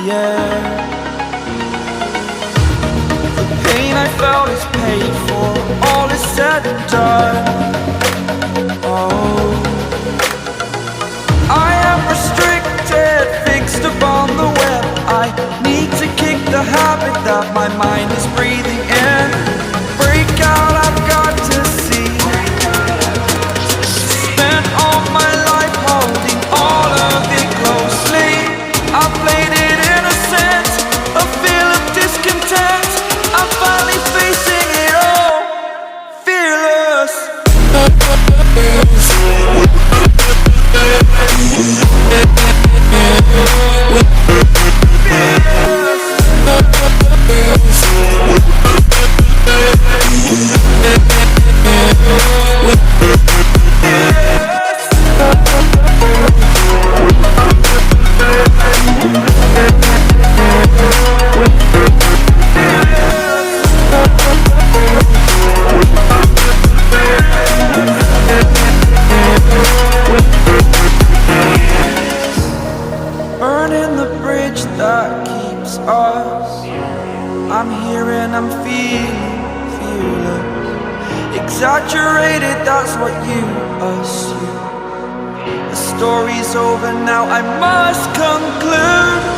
air. The pain I felt is paid for, all is said and done. Oh, I am restricted, fixed upon the web. I need to kick the habit that my mind is breathing in. Break out, I've got to see. Spent all my life holding all of it closely. I played it innocent, a feel of discontent. I'm finally facing it all, fearless. Burning the bridge that keeps us. I'm here and I'm feeling fearless. Exaggerated, that's what you assume. The story's over now, I must conclude.